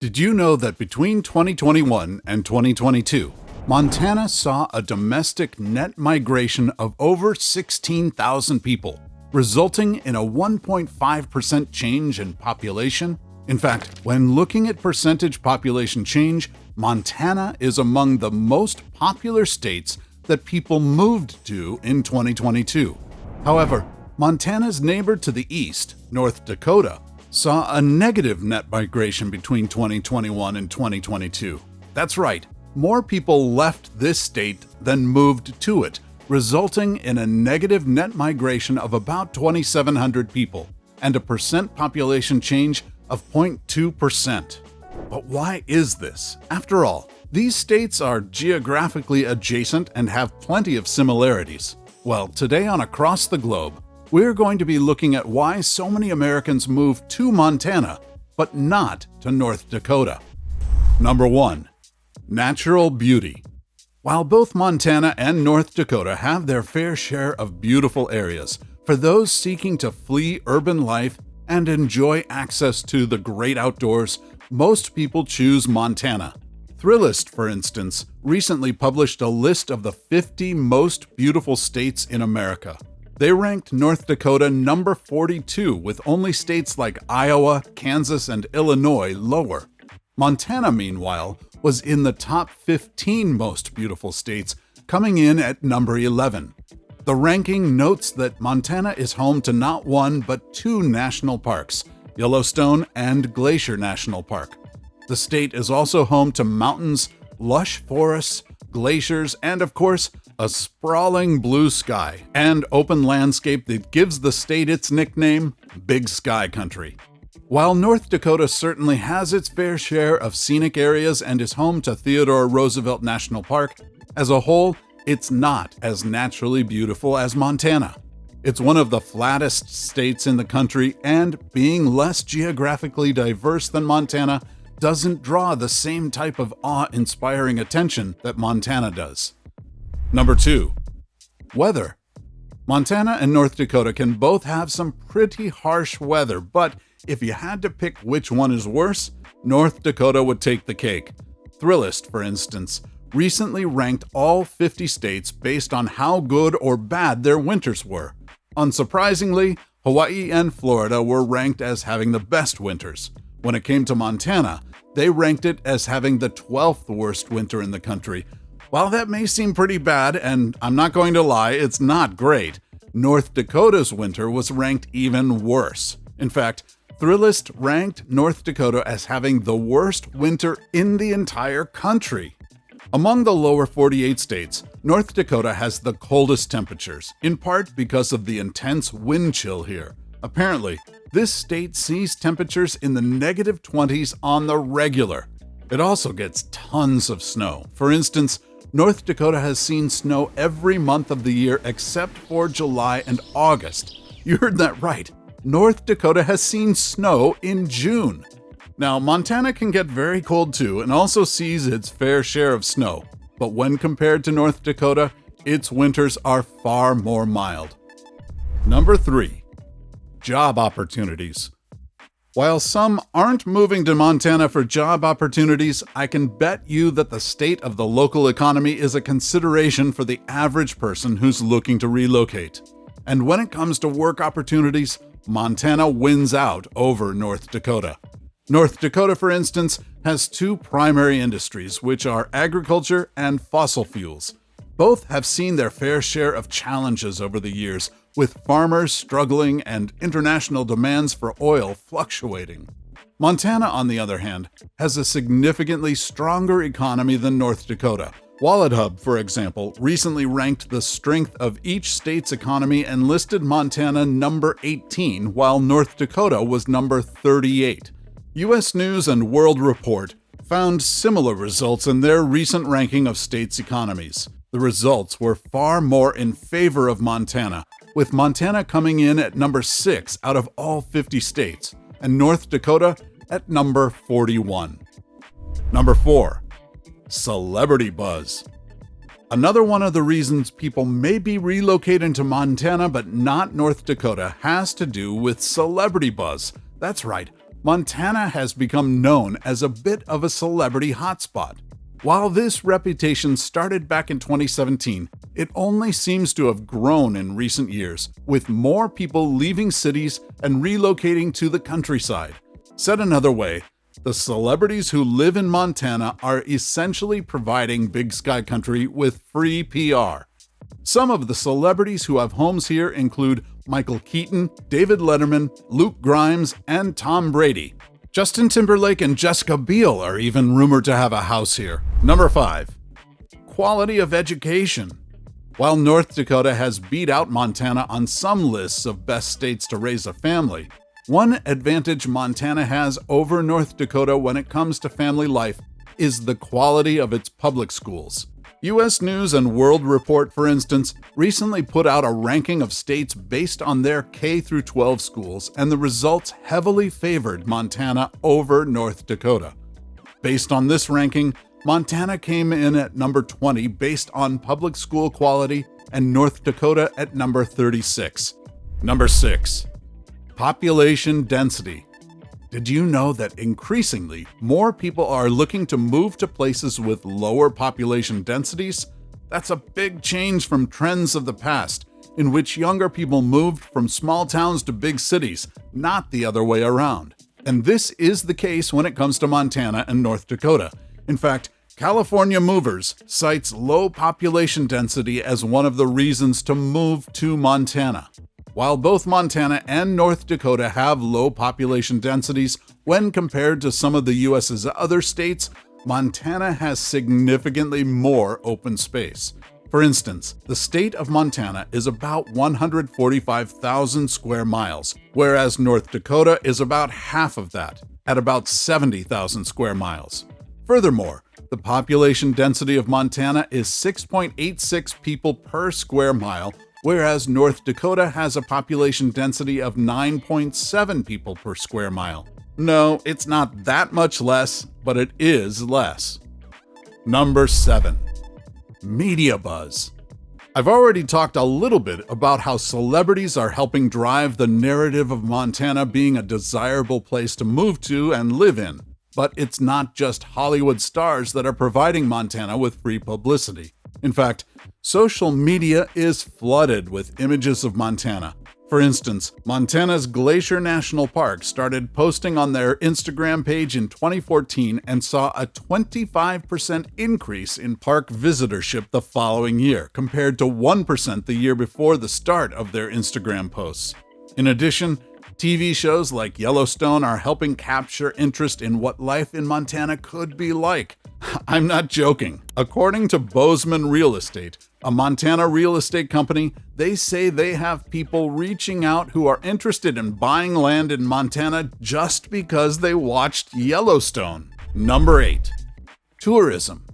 Did you know that between 2021 and 2022, Montana saw a domestic net migration of over 16,000 people, resulting in a 1.5% change in population? In fact, when looking at percentage population change, Montana is among the most popular states that people moved to in 2022. However, Montana's neighbor to the east, North Dakota, saw a negative net migration between 2021 and 2022. That's right, more people left this state than moved to it, resulting in a negative net migration of about 2,700 people and a percent population change of 0.2%. But why is this? After all, these states are geographically adjacent and have plenty of similarities. Well, today on Across the Globe, we're going to be looking at why so many Americans move to Montana, but not to North Dakota. Number 1. Natural beauty. While both Montana and North Dakota have their fair share of beautiful areas, for those seeking to flee urban life and enjoy access to the great outdoors, most people choose Montana. Thrillist, for instance, recently published a list of the 50 most beautiful states in America. They ranked North Dakota number 42, with only states like Iowa, Kansas, and Illinois lower. Montana, meanwhile, was in the top 15 most beautiful states, coming in at number 11. The ranking notes that Montana is home to not one but two national parks, Yellowstone and Glacier National Park. The state is also home to mountains, lush forests, glaciers, and of course, a sprawling blue sky and open landscape that gives the state its nickname, Big Sky Country. While North Dakota certainly has its fair share of scenic areas and is home to Theodore Roosevelt National Park, as a whole, it's not as naturally beautiful as Montana. It's one of the flattest states in the country, and being less geographically diverse than Montana doesn't draw the same type of awe-inspiring attention that Montana does. Number 2. Weather. Montana and North Dakota can both have some pretty harsh weather, but if you had to pick which one is worse, North Dakota would take the cake. Thrillist, for instance, recently ranked all 50 states based on how good or bad their winters were. Unsurprisingly, Hawaii and Florida were ranked as having the best winters. When it came to Montana, they ranked it as having the 12th worst winter in the country. While that may seem pretty bad, and I'm not going to lie, it's not great, North Dakota's winter was ranked even worse. In fact, Thrillist ranked North Dakota as having the worst winter in the entire country. Among the lower 48 states, North Dakota has the coldest temperatures, in part because of the intense wind chill here. Apparently, this state sees temperatures in the negative 20s on the regular. It also gets tons of snow. For instance, North Dakota has seen snow every month of the year except for July and August. You heard that right. North Dakota has seen snow in June. Now, Montana can get very cold too and also sees its fair share of snow. But when compared to North Dakota, its winters are far more mild. Number 3. Job opportunities. While some aren't moving to Montana for job opportunities, I can bet you that the state of the local economy is a consideration for the average person who's looking to relocate. And when it comes to work opportunities, Montana wins out over North Dakota. North Dakota, for instance, has two primary industries, which are agriculture and fossil fuels. Both have seen their fair share of challenges over the years, with farmers struggling and international demands for oil fluctuating. Montana, on the other hand, has a significantly stronger economy than North Dakota. WalletHub, for example, recently ranked the strength of each state's economy and listed Montana number 18, while North Dakota was number 38. U.S. News and World Report found similar results in their recent ranking of states' economies. The results were far more in favor of Montana, with Montana coming in at number 6 out of all 50 states, and North Dakota at number 41. Number 4. Celebrity buzz. Another one of the reasons people may be relocating to Montana but not North Dakota has to do with celebrity buzz. That's right, Montana has become known as a bit of a celebrity hotspot. While this reputation started back in 2017, it only seems to have grown in recent years, with more people leaving cities and relocating to the countryside. Said another way, the celebrities who live in Montana are essentially providing Big Sky Country with free PR. Some of the celebrities who have homes here include Michael Keaton, David Letterman, Luke Grimes, and Tom Brady. Justin Timberlake and Jessica Biel are even rumored to have a house here. Number 5. Quality of education. While North Dakota has beat out Montana on some lists of best states to raise a family, one advantage Montana has over North Dakota when it comes to family life is the quality of its public schools. U.S. News and World Report, for instance, recently put out a ranking of states based on their K-12 schools, and the results heavily favored Montana over North Dakota. Based on this ranking, Montana came in at number 20 based on public school quality, and North Dakota at number 36. Number 6. Population density. Did you know that increasingly more people are looking to move to places with lower population densities? That's a big change from trends of the past, in which younger people moved from small towns to big cities, not the other way around. And this is the case when it comes to Montana and North Dakota. In fact, California Movers cites low population density as one of the reasons to move to Montana. While both Montana and North Dakota have low population densities when compared to some of the U.S.'s other states, Montana has significantly more open space. For instance, the state of Montana is about 145,000 square miles, whereas North Dakota is about half of that, at about 70,000 square miles. Furthermore, the population density of Montana is 6.86 people per square mile, whereas North Dakota has a population density of 9.7 people per square mile. No, it's not that much less, but it is less. Number 7. Media buzz. I've already talked a little bit about how celebrities are helping drive the narrative of Montana being a desirable place to move to and live in. But it's not just Hollywood stars that are providing Montana with free publicity. In fact, social media is flooded with images of Montana. For instance, Montana's Glacier National Park started posting on their Instagram page in 2014 and saw a 25% increase in park visitorship the following year, compared to 1% the year before the start of their Instagram posts. In addition, TV shows like Yellowstone are helping capture interest in what life in Montana could be like. I'm not joking. According to Bozeman Real Estate, a Montana real estate company, they say they have people reaching out who are interested in buying land in Montana just because they watched Yellowstone. Number 8. Tourism.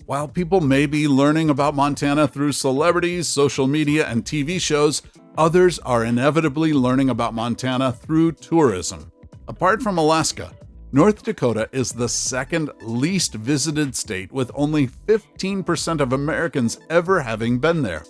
While people may be learning about Montana through celebrities, social media, and TV shows, others are inevitably learning about Montana through tourism. Apart from Alaska, North Dakota is the second least visited state, with only 15% of Americans ever having been there.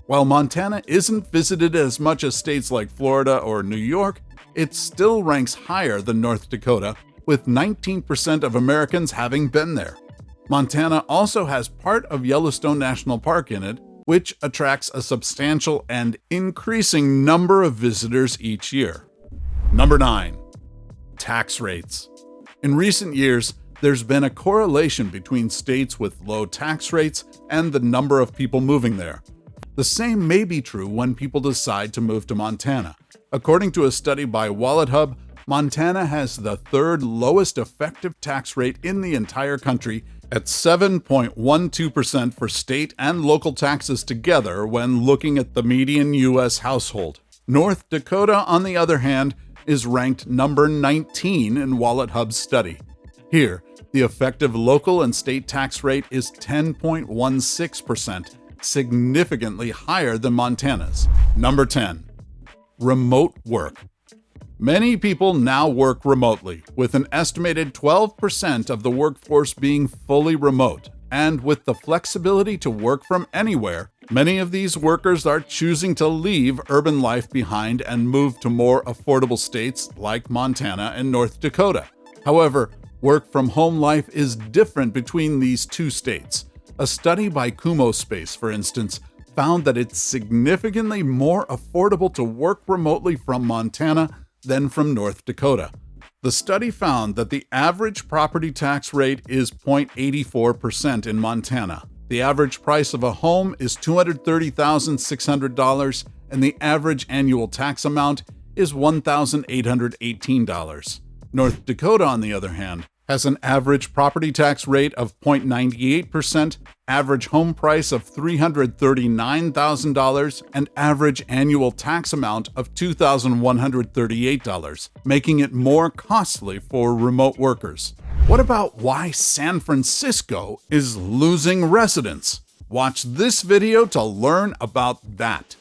While Montana isn't visited as much as states like Florida or New York, it still ranks higher than North Dakota, with 19% of Americans having been there. Montana also has part of Yellowstone National Park in it, which attracts a substantial and increasing number of visitors each year. Number 9. Tax rates. In recent years, there's been a correlation between states with low tax rates and the number of people moving there. The same may be true when people decide to move to Montana. According to a study by WalletHub, Montana has the third lowest effective tax rate in the entire country at 7.12% for state and local taxes together when looking at the median U.S. household. North Dakota, on the other hand, is ranked number 19 in WalletHub's study. Here, the effective local and state tax rate is 10.16%, significantly higher than Montana's. Number 10. Remote work. Many people now work remotely, with an estimated 12% of the workforce being fully remote. And with the flexibility to work from anywhere, Many of these workers are choosing to leave urban life behind and move to more affordable states like Montana and North Dakota. However, work from home life is different between these two states. A study by Kumo Space, for instance, found that it's significantly more affordable to work remotely from Montana than from North Dakota. The study found that the average property tax rate is 0.84% in Montana. The average price of a home is $230,600, and the average annual tax amount is $1,818. North Dakota, on the other hand, has an average property tax rate of 0.98%, average home price of $339,000, and average annual tax amount of $2,138, making it more costly for remote workers. What about why San Francisco is losing residents? Watch this video to learn about that.